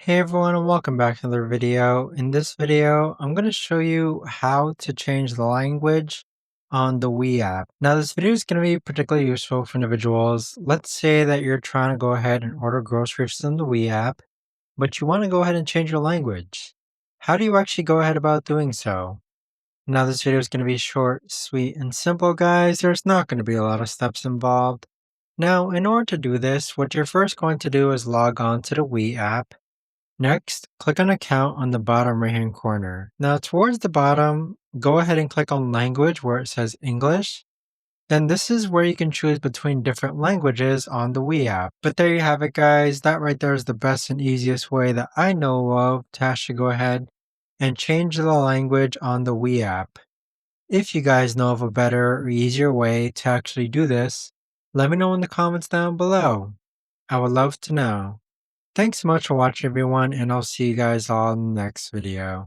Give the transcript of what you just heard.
Hey everyone and welcome back to another video. In this video, I'm going to show you how to change the language on the Weee app. Now this video is going to be particularly useful for individuals. Let's say that you're trying to go ahead and order groceries on the Weee app, but you want to go ahead and change your language. How do you actually go ahead about doing so? Now this video is going to be short, sweet, and simple guys. There's not going to be a lot of steps involved. Now in order to do this, what you're first going to do is log on to the Weee app. Next, click on Account on the bottom right hand corner. Now towards the bottom, go ahead and click on Language where it says English. Then this is where you can choose between different languages on the Weee app. But there you have it guys, that right there is the best and easiest way that I know of to actually go ahead and change the language on the Weee app. If you guys know of a better or easier way to actually do this, let me know in the comments down below. I would love to know. Thanks so much for watching everyone, and I'll see you guys all in the next video.